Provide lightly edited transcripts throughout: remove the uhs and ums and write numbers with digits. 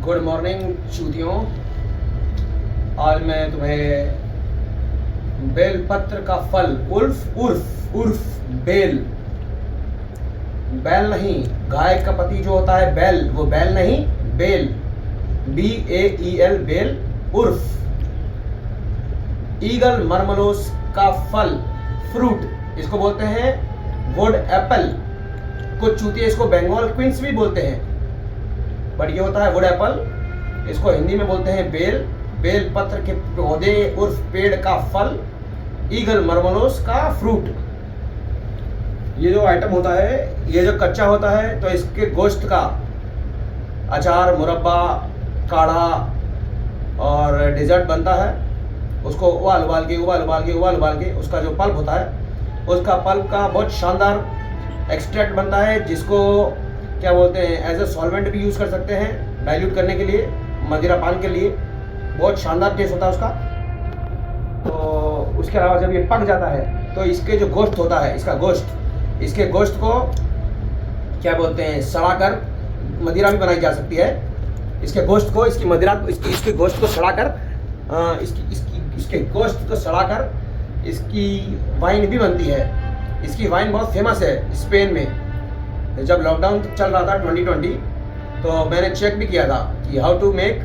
Good morning चूतियों। आज मैं तुम्हें बेलपत्र का फल उर्फ उर्फ उर्फ बेल, बैल नहीं, गाय का पति जो होता है बैल, वो बैल नहीं, बेल, BAEL, बेल उर्फ ईगल मर्मलोस का फल, फ्रूट, इसको बोलते हैं वुड एप्पल। कुछ चूतिए इसको बंगाल क्वींस भी बोलते हैं, बट ये होता है वुड एप्पल। इसको हिंदी में बोलते हैं बेल, बेल पत्र के पौधे उर्फ पेड़ का फल, ईगल मर्मलोस का फ्रूट। ये जो आइटम होता है, ये जो कच्चा होता है, तो इसके गोश्त का अचार, मुरब्बा, काढ़ा और डेजर्ट बनता है। उसको उबाल उबाल के उसका जो पल्प होता है, उसका पल्प का बहुत शानदार एक्सट्रैक्ट बनता है, जिसको क्या बोलते हैं, एज ए सॉल्वेंट भी यूज़ कर सकते हैं, डाइल्यूट करने के लिए, मदिरा पान के लिए। बहुत शानदार टेस्ट होता है उसका। तो उसके अलावा जब ये पक जाता है, तो इसके जो गोश्त होता है, इसका गोश्त, इसके गोश्त को क्या बोलते हैं, सड़ाकर मदिरा भी बनाई जा सकती है। इसके गोश्त को, इसकी मदिरा, इसके गोश्त को सड़ाकर, इसके गोश्त को सड़ाकर इसकी वाइन भी बनती है। इसकी वाइन बहुत फेमस है स्पेन में। जब लॉकडाउन चल रहा था 2020, तो मैंने चेक भी किया था कि हाउ टू मेक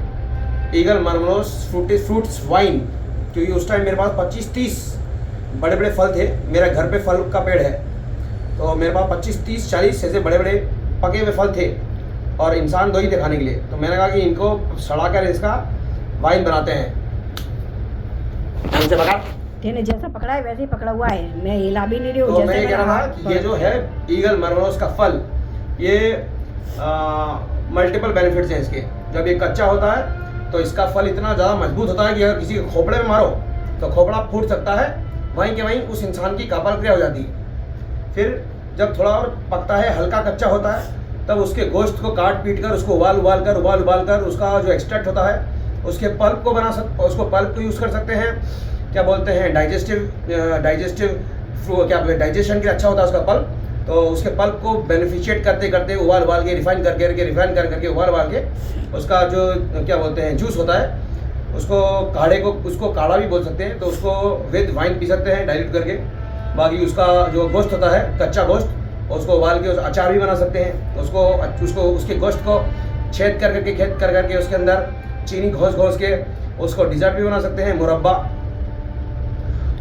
ईगल मर्मलोस फ्रूट्स वाइन, क्योंकि उस टाइम मेरे पास 25-30 बड़े बड़े फल थे। मेरा घर पे फल का पेड़ है, तो मेरे पास 25-30-40 ऐसे बड़े बड़े पके हुए फल थे, और इंसान दो ही थे खाने के लिए। तो मैंने कहा कि इनको सड़ाकर इसका वाइन बनाते हैं। हमसे पकड़, तेने जैसा पकड़ा है वैसे ही पकड़ा हुआ है, मैं हिला भी नहीं रही हूँ। तो मैं कह रहा था कि ये जो है ईगल मर्मलोस का फल, ये मल्टीपल बेनिफिट्स हैं इसके। जब ये कच्चा होता है, तो इसका फल इतना ज़्यादा मजबूत होता है कि अगर किसी के खोपड़े में मारो तो खोपड़ा फूट सकता है, वहीं के वहीं उस इंसान की कपाल क्रिया हो जाती है। फिर जब थोड़ा और पकता है, हल्का कच्चा होता है, तब उसके गोश्त को काट पीट कर, उसको उबाल उबाल कर उसका जो एक्सट्रैक्ट होता है, उसके पल्प को उसको पल्प को यूज़ कर सकते हैं। क्या बोलते हैं, डाइजेशन के अच्छा होता है उसका पल्प। तो उसके पल्प को बेनिफिशिएट करते करते उबाल के रिफाइन करके उबाल के उसका जो क्या बोलते हैं जूस होता है, उसको काढ़ा भी बोल सकते हैं। तो उसको विद वाइन पी सकते हैं डाइल्यूट करके। बाकी उसका जो गोश्त होता है, कच्चा गोश्त, उसको उबाल के अचार भी बना सकते हैं। उसको उसके गोश्त को छेद करके उसके अंदर चीनी घोस के उसको डिजर्ट भी बना सकते हैं, मुरब्बा।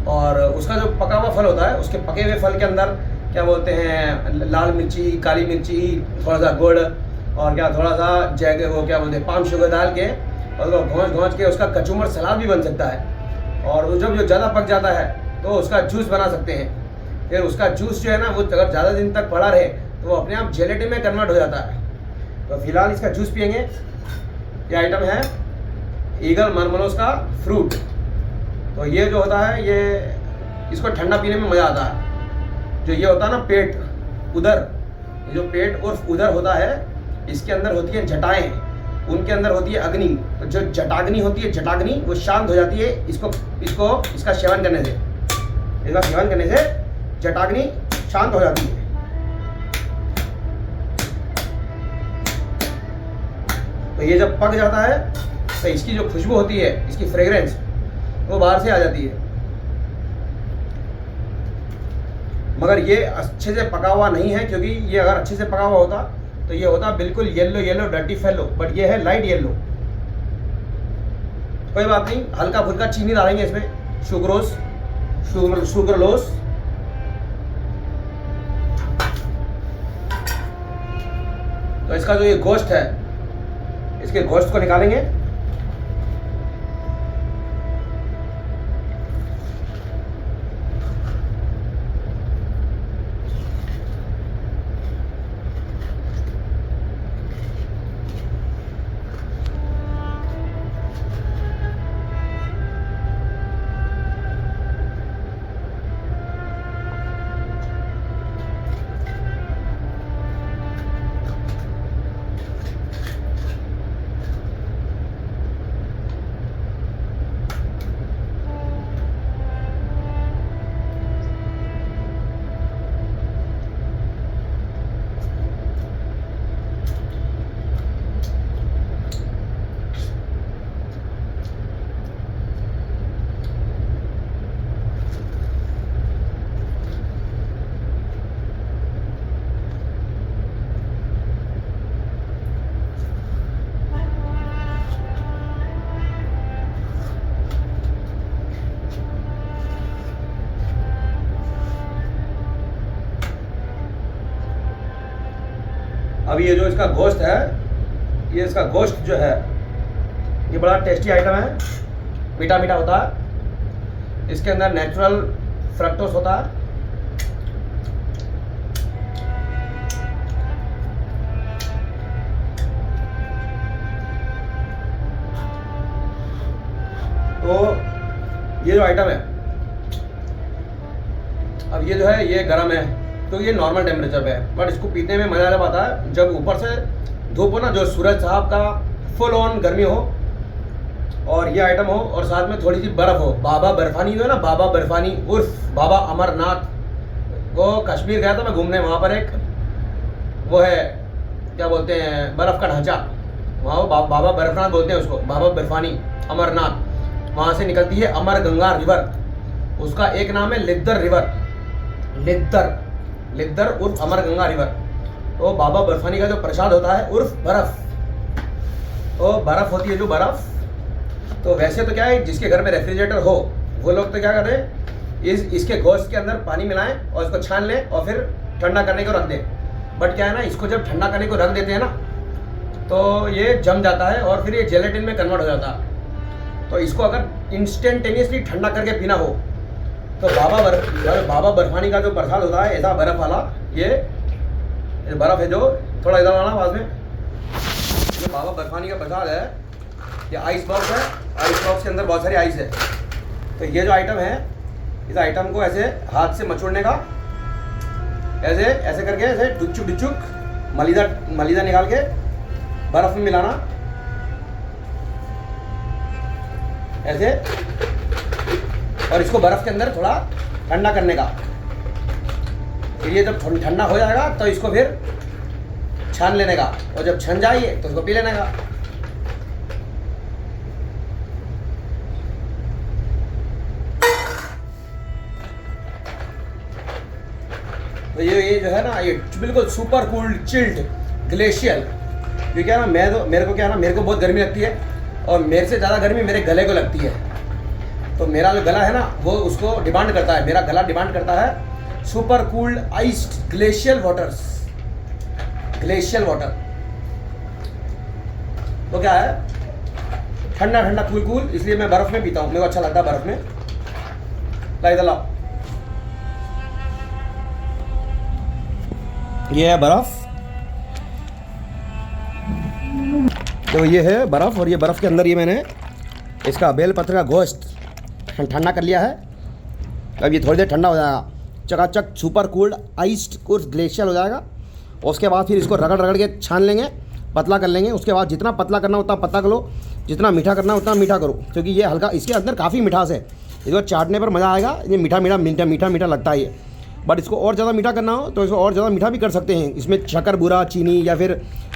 और उसका जो पका हुआ फल होता है, उसके पके हुए फल के अंदर क्या बोलते हैं, लाल मिर्ची, काली मिर्ची, थोड़ा सा गुड़, और थोड़ा सा वो क्या बोलते हैं, पाम शुगर डाल के और उसको घोंच के उसका कचूमर सलाद भी बन सकता है। और जब जो ज़्यादा पक जाता है, तो उसका जूस बना सकते हैं। फिर उसका जूस जो है ना, वो अगर ज़्यादा दिन तक पड़ा रहे, तो वो अपने आप जेलेटिन में कन्वर्ट हो जाता है। तो फिलहाल इसका जूस पियेंगे। ये आइटम है ईगल मर्मलोस का फ्रूट। तो ये जो होता है, ये इसको ठंडा पीने में मज़ा आता है। जो ये होता है ना पेट, उदर, जो पेट उर्फ उदर होता है, इसके अंदर होती है जटाएं, उनके अंदर होती है अग्नि। तो जो जटाग्नि होती है, जटाग्नि वो शांत हो जाती है इसका सेवन करने से जटाग्नि शांत हो जाती है। तो ये जब पक जाता है, तो इसकी जो खुशबू होती है, इसकी फ्रेग्रेंस, वो बाहर से आ जाती है। मगर ये अच्छे से पका हुआ नहीं है, क्योंकि ये अगर अच्छे से पका हुआ होता, तो ये होता बिल्कुल येलो डर्टी फेलो, बट ये है लाइट येलो। कोई बात नहीं, हल्का फुल्का चीनी डालेंगे इसमें, शुगरलोस। तो इसका जो ये गोश्त है, इसके गोश्त को निकालेंगे। अब ये जो इसका गोश्त है, ये इसका गोश्त जो है ये बड़ा टेस्टी आइटम है, मीठा मीठा होता है, इसके अंदर नेचुरल फ्रक्टोस होता है। तो ये जो आइटम है, अब ये जो है ये गर्म है तो ये नॉर्मल टेम्परेचर पे है, बट इसको पीने में मज़ा आता है जब ऊपर से धूप हो ना, जो सूरज साहब का फुल ऑन गर्मी हो और ये आइटम हो और साथ में थोड़ी सी बर्फ़ हो। बाबा बर्फानी जो है ना, बाबा बर्फानी उर्फ बाबा अमरनाथ, वो कश्मीर गया था मैं घूमने, वहाँ पर एक वो है क्या बोलते हैं बर्फ़ का ढांचा, वहाँ वो बाबा बर्फनाथ बोलते हैं उसको, बाबा बर्फानी अमरनाथ। वहाँ से निकलती है अमर गंगा रिवर, उसका एक नाम है लिद्दर रिवर, लिद्दर उर्फ अमर गंगा रिवर। तो बाबा बर्फानी का जो प्रसाद होता है उर्फ बर्फ़, तो बर्फ़ होती है जो बर्फ़। तो वैसे तो क्या है, जिसके घर में रेफ्रिजरेटर हो वो लोग तो क्या करते हैं, इसके गोश्त के अंदर पानी मिलाएं और इसको छान लें और फिर ठंडा करने को रख दें। बट क्या है ना, इसको जब ठंडा करने को रख देते हैं ना तो ये जम जाता है और फिर ये जेलेटिन में कन्वर्ट हो जाता है। तो इसको अगर इंस्टेंटेनियसली ठंडा करके पीना हो तो बाबा बर्फानी का जो प्रसाद होता है ऐसा बर्फ़ वाला, ये बर्फ़ है जो थोड़ा इधर वाला पास में, जो बाबा बर्फानी का प्रसाद है, ये आइस बॉक्स है, आइस बॉक्स के अंदर बहुत सारी आइस है। तो ये जो आइटम है, इस आइटम को ऐसे हाथ से मचोड़ने का, ऐसे ऐसे करके ऐसे डुचुक मलीदा निकाल के बर्फ़ में मिलाना ऐसे, और इसको बर्फ़ के अंदर थोड़ा ठंडा करने का। फिर ये जब ठंडा हो जाएगा तो इसको फिर छान लेने का, और जब छन जाइए तो इसको पी लेने का। तो ये जो है ना, ये बिल्कुल सुपर कूल्ड चिल्ड ग्लेशियल, क्योंकि है ना मेरे को बहुत गर्मी लगती है और मेरे से ज़्यादा गर्मी मेरे गले को लगती है। तो मेरा जो गला है ना वो उसको डिमांड करता है, मेरा गला डिमांड करता है super cooled iced glacial water. तो क्या है, ठंडा ठंडा कूल, इसलिए मैं बर्फ़ में पीता हूँ, मेरे को अच्छा लगता है बर्फ़ में। लाई दला, ये है बर्फ़, तो ये है बर्फ़, और ये बर्फ़ के अंदर ये मैंने इसका बेलपत्र का गोश्त ठंडा कर लिया है। अब ये थोड़ी देर ठंडा हो जाएगा, चकाचक super cooled iced course glacier हो जाएगा। और उसके बाद फिर इसको रगड़ के छान लेंगे, पतला कर लेंगे। उसके बाद जितना पतला करना उतना पतला करो, जितना मीठा करना उतना मीठा करो, क्योंकि ये हल्का, इसके अंदर काफ़ी मिठास है, इसको चाटने पर मज़ा आएगा। ये मीठा लगता है ये, बट इसको और ज़्यादा मीठा करना हो तो इसको और ज़्यादा मीठा भी कर सकते हैं। इसमें शक्कर बूरा, चीनी, या फिर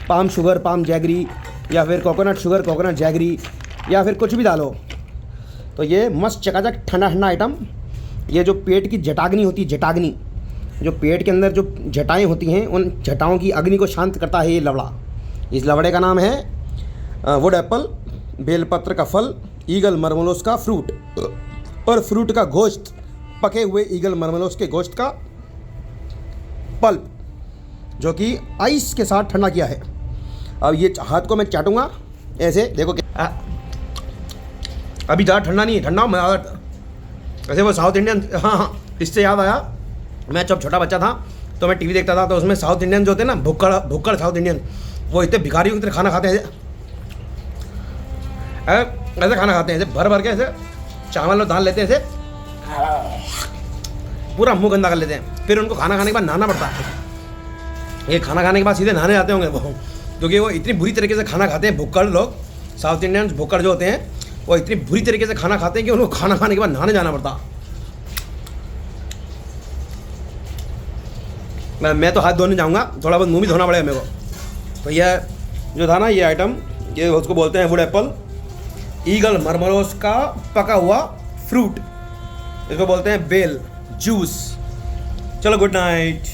पाम शुगर, पाम जैगरी, या फिर कोकोनट शुगर, कोकोनट जैगरी, या फिर कुछ भी डालो। तो ये मस्त चकाचक ठंडा आइटम। ये जो पेट की जटाग्नि होती है, जटाग्नि, जो पेट के अंदर जो जटाएँ होती हैं, उन जटाओं की अग्नि को शांत करता है ये लवड़ा। इस लवड़े का नाम है वुड एप्पल, बेलपत्र का फल, ईगल मरमलोस का फ्रूट, और फ्रूट का गोश्त, पके हुए ईगल मरमलोस के गोश्त का पल्प, जो कि आइस के साथ ठंडा किया है। अब ये हाथ को मैं चाटूंगा ऐसे, देखो क्या, अभी ज़्यादा ठंडा नहीं है, ठंडा मज़ा। वैसे वो साउथ इंडियन, हाँ, इससे याद आया, मैं जब छोटा बच्चा था तो मैं टीवी देखता था, तो उसमें साउथ इंडियन जो होते हैं ना, भुक्कड़ साउथ इंडियन, वो इतने भिखारियों की तरह खाना खाते हैं, ऐसे खाना खाते हैं, ऐसे भर के, ऐसे चावल और दाल लेते हैं, ऐसे पूरा मुंह गंदा कर लेते हैं। फिर उनको खाना खाने के बाद नहाना पड़ता है। ये खाना खाने के बाद सीधे नहाने जाते होंगे वो, क्योंकि वो इतनी बुरी तरीके से खाना खाते हैं भुक्कड़ लोग, साउथ इंडियन भुक्कड़ जो होते हैं, वो इतनी बुरी तरीके से खाना खाते हैं कि उनको खाना खाने के बाद नहाने जाना पड़ता। मैं तो हाथ धोने जाऊँगा, थोड़ा बहुत मुँह भी धोना पड़ेगा मेरे को। तो यह जो था ना, ये आइटम, ये उसको बोलते हैं वुड एप्पल, ईगल मरमलोस का पका हुआ फ्रूट, इसको बोलते हैं बेल जूस। चलो गुड नाइट।